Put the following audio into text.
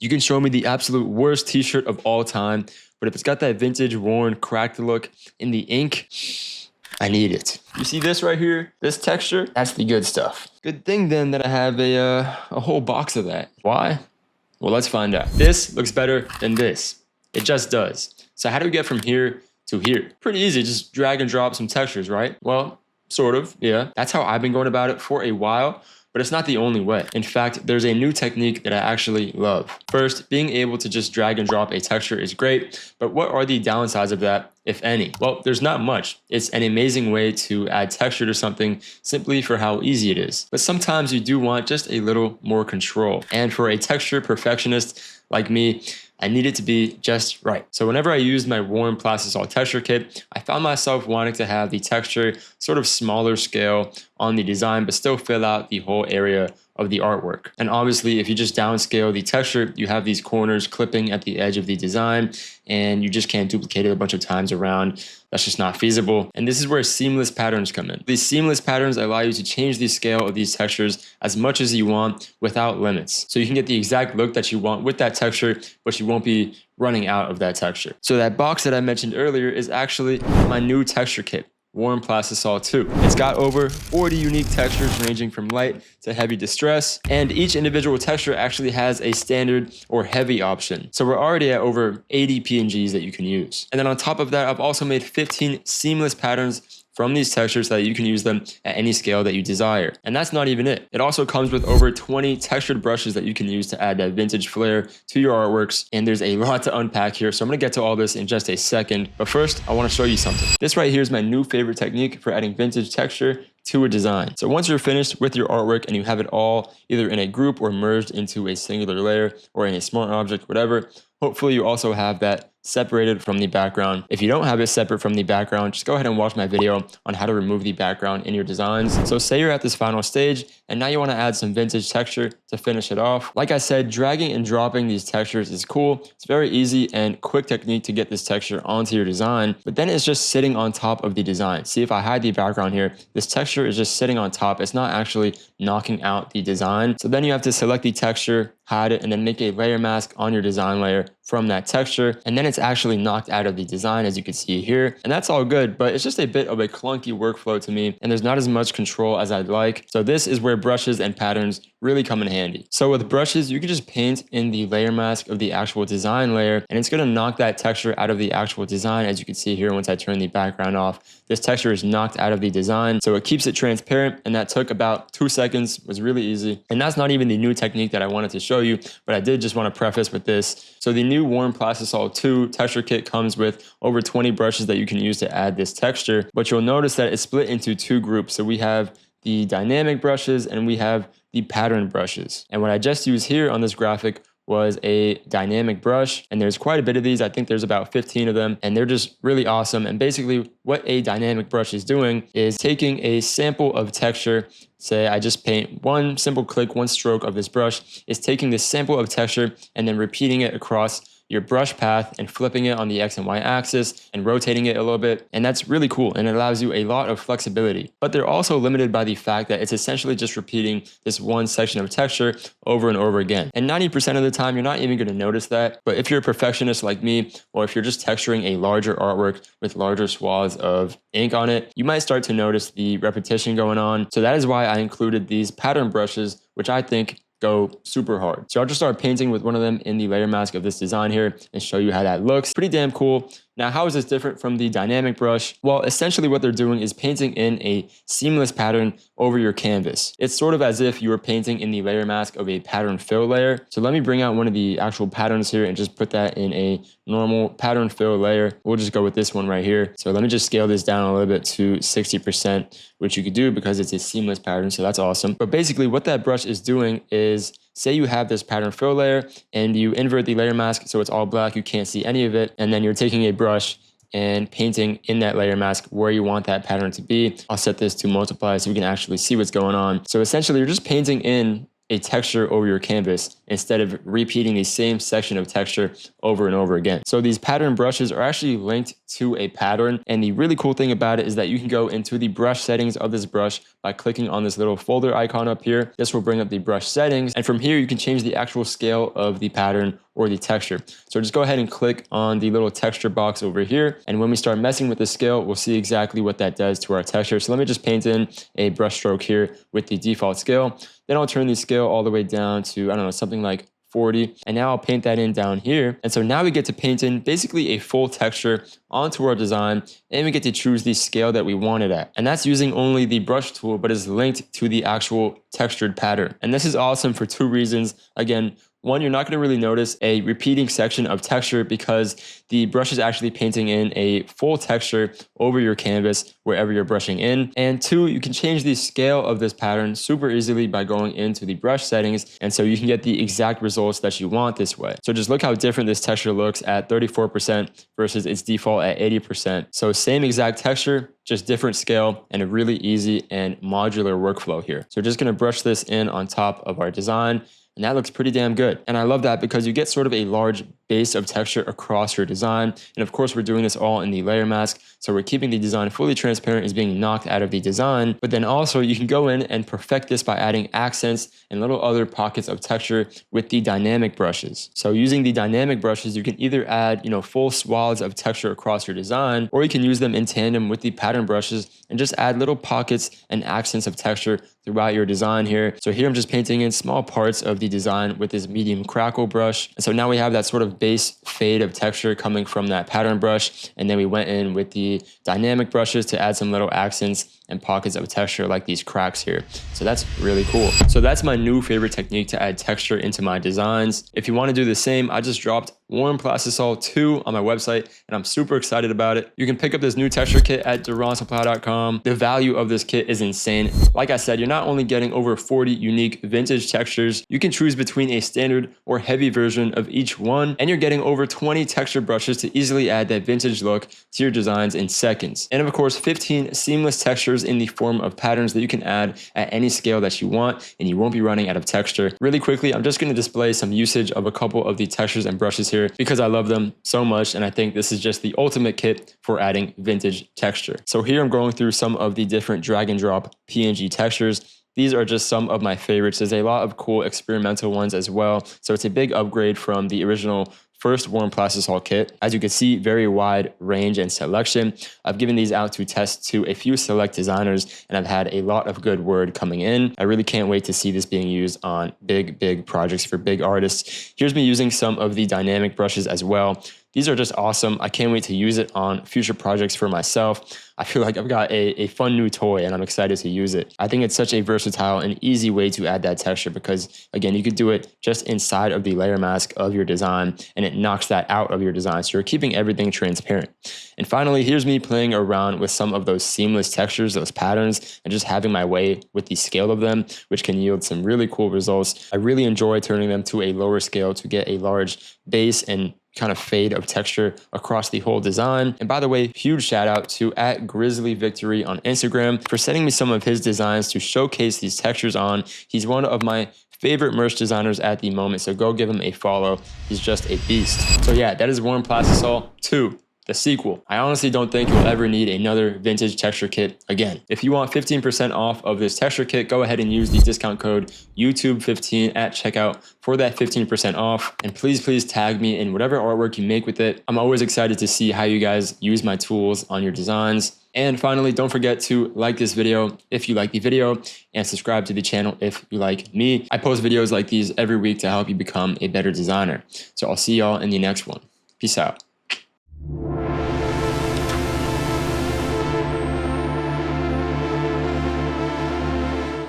You can show me the absolute worst t-shirt of all time, but if it's got that vintage, worn, cracked look in the ink, I need it. You see this right here? This texture? That's the good stuff. Good thing then that I have a whole box of that. Why? Well, let's find out. This looks better than this. It just does. So how do we get from here to here? Pretty easy, just drag and drop some textures, right? Well, sort of, yeah. That's how I've been going about it for a while, but it's not the only way. In fact, there's a new technique that I actually love. First, being able to just drag and drop a texture is great, but what are the downsides of that, if any? Well, there's not much. It's an amazing way to add texture to something simply for how easy it is. But sometimes you do want just a little more control. And for a texture perfectionist like me, I need it to be just right. So whenever I used my warm PLASTISOL texture kit, I found myself wanting to have the texture sort of smaller scale on the design, but still fill out the whole area of the artwork. And obviously, if you just downscale the texture, you have these corners clipping at the edge of the design, and you just can't duplicate it a bunch of times around. That's just not feasible. And this is where seamless patterns come in. These seamless patterns allow you to change the scale of these textures as much as you want without limits. So you can get the exact look that you want with that texture, but you won't be running out of that texture. So that box that I mentioned earlier is actually my new texture kit. Warm PLASTISOL 2. It's got over 40 unique textures ranging from light to heavy distress, and each individual texture actually has a standard or heavy option. So we're already at over 80 PNGs that you can use. And then on top of that, I've also made 15 seamless patterns from these textures so that you can use them at any scale that you desire. And that's not even it. It also comes with over 20 textured brushes that you can use to add that vintage flair to your artworks. And there's a lot to unpack here, so I'm gonna get to all this in just a second. But first, I wanna show you something. This right here is my new favorite technique for adding vintage texture to a design. So once you're finished with your artwork and you have it all either in a group or merged into a singular layer or in a smart object, whatever, hopefully you also have that separated from the background. If you don't have it separate from the background, just go ahead and watch my video on how to remove the background in your designs. So say you're at this final stage and now you want to add some vintage texture to finish it off. Like I said, dragging and dropping these textures is cool. It's very easy and quick technique to get this texture onto your design, but then it's just sitting on top of the design. See, if I hide the background here, this texture is just sitting on top. It's not actually knocking out the design. So then you have to select the texture, hide it, and then make a layer mask on your design layer from that texture. And then it's actually knocked out of the design, as you can see here. And that's all good, but it's just a bit of a clunky workflow to me, and there's not as much control as I'd like. So this is where brushes and patterns really come in handy. So with brushes, you can just paint in the layer mask of the actual design layer, and it's gonna knock that texture out of the actual design. As you can see here, once I turn the background off, this texture is knocked out of the design. So it keeps it transparent, and that took about 2 seconds, was really easy. And that's not even the new technique that I wanted to show you, but I did just wanna preface with this. So the new Warm PLASTISOL 2 texture kit comes with over 20 brushes that you can use to add this texture, but you'll notice that it's split into 2 groups. So we have the dynamic brushes and we have the pattern brushes. And what I just used here on this graphic was a dynamic brush, and there's quite a bit of these. I think there's about 15 of them, and they're just really awesome. And basically what a dynamic brush is doing is taking a sample of texture. Say I just paint one simple click, one stroke of this brush, is taking this sample of texture and then repeating it across your brush path and flipping it on the X and Y axis and rotating it a little bit. And that's really cool, and it allows you a lot of flexibility. But they're also limited by the fact that it's essentially just repeating this one section of texture over and over again. And 90% of the time, you're not even gonna notice that. But if you're a perfectionist like me, or if you're just texturing a larger artwork with larger swaths of ink on it, you might start to notice the repetition going on. So that is why I included these pattern brushes, which I think go super hard. So I'll just start painting with one of them in the layer mask of this design here and show you how that looks. Pretty damn cool. Now, how is this different from the dynamic brush? Well, essentially what they're doing is painting in a seamless pattern over your canvas. It's sort of as if you were painting in the layer mask of a pattern fill layer. So let me bring out one of the actual patterns here and just put that in a normal pattern fill layer. We'll just go with this one right here. So let me just scale this down a little bit to 60%, which you could do because it's a seamless pattern. So that's awesome. But basically what that brush is doing is, say you have this pattern fill layer and you invert the layer mask so it's all black, you can't see any of it, and then you're taking a brush and painting in that layer mask where you want that pattern to be. I'll set this to multiply so we can actually see what's going on. So essentially you're just painting in a texture over your canvas instead of repeating the same section of texture over and over again. So these pattern brushes are actually linked to a pattern, and the really cool thing about it is that you can go into the brush settings of this brush by clicking on this little folder icon up here. This will bring up the brush settings, and from here you can change the actual scale of the pattern or the texture. So just go ahead and click on the little texture box over here, and when we start messing with the scale, we'll see exactly what that does to our texture. So let me just paint in a brush stroke here with the default scale. Then I'll turn the scale all the way down to, I don't know, something like 40, and now I'll paint that in down here. And so now we get to paint in basically a full texture onto our design, and we get to choose the scale that we want it at. And that's using only the brush tool, but is linked to the actual textured pattern. And this is awesome for two reasons. Again, one, you're not going to really notice a repeating section of texture because the brush is actually painting in a full texture over your canvas wherever you're brushing in. And two, you can change the scale of this pattern super easily by going into the brush settings. And so you can get the exact results that you want this way. So just look how different this texture looks at 34% versus its default at 80%. So same exact texture, just different scale, and a really easy and modular workflow here. So we're just going to brush this in on top of our design. And that looks pretty damn good. And I love that because you get sort of a large base of texture across your design. And of course, we're doing this all in the layer mask. So we're keeping the design fully transparent, is being knocked out of the design. But then also you can go in and perfect this by adding accents and little other pockets of texture with the dynamic brushes. So using the dynamic brushes, you can either add, full swaths of texture across your design, or you can use them in tandem with the pattern brushes and just add little pockets and accents of texture throughout your design here. So here I'm just painting in small parts of the design with this medium crackle brush. And so now we have that sort of base fade of texture coming from that pattern brush. And then we went in with the dynamic brushes to add some little accents and pockets of texture like these cracks here. So that's really cool. So that's my new favorite technique to add texture into my designs. If you want to do the same, I just dropped Warm Plastisol 2 on my website, and I'm super excited about it. You can pick up this new texture kit at duransupply.com. The value of this kit is insane. Like I said, you're not only getting over 40 unique vintage textures, you can choose between a standard or heavy version of each one, and you're getting over 20 texture brushes to easily add that vintage look to your designs in seconds. And of course, 15 seamless textures in the form of patterns that you can add at any scale that you want, and you won't be running out of texture. Really quickly, I'm just going to display some usage of a couple of the textures and brushes here because I love them so much, and I think this is just the ultimate kit for adding vintage texture. So here I'm going through some of the different drag and drop PNG textures. These are just some of my favorites. There's a lot of cool experimental ones as well. So it's a big upgrade from the original first Warm Plastisol kit. As you can see, very wide range and selection. I've given these out to test to a few select designers, and I've had a lot of good word coming in. I really can't wait to see this being used on big projects for big artists. Here's me using some of the dynamic brushes as well. These are just awesome. I can't wait to use it on future projects for myself. I feel like I've got a fun new toy, and I'm excited to use it. I think it's such a versatile and easy way to add that texture because, again, you could do it just inside of the layer mask of your design, and it knocks that out of your design. So you're keeping everything transparent. And finally, here's me playing around with some of those seamless textures, those patterns, and just having my way with the scale of them, which can yield some really cool results. I really enjoy turning them to a lower scale to get a large base and kind of fade of texture across the whole design. And by the way, huge shout out to @GrizzlyVictory on Instagram for sending me some of his designs to showcase these textures on. He's one of my favorite merch designers at the moment, so go give him a follow. He's just a beast. So yeah, that is Warm Plastisol 2. The sequel. I honestly don't think you'll ever need another vintage texture kit again. If you want 15% off of this texture kit, go ahead and use the discount code YouTube15 at checkout for that 15% off. And please tag me in whatever artwork you make with it. I'm always excited to see how you guys use my tools on your designs. And finally, don't forget to like this video if you like the video, and subscribe to the channel if you like me. I post videos like these every week to help you become a better designer. So I'll see y'all in the next one. Peace out.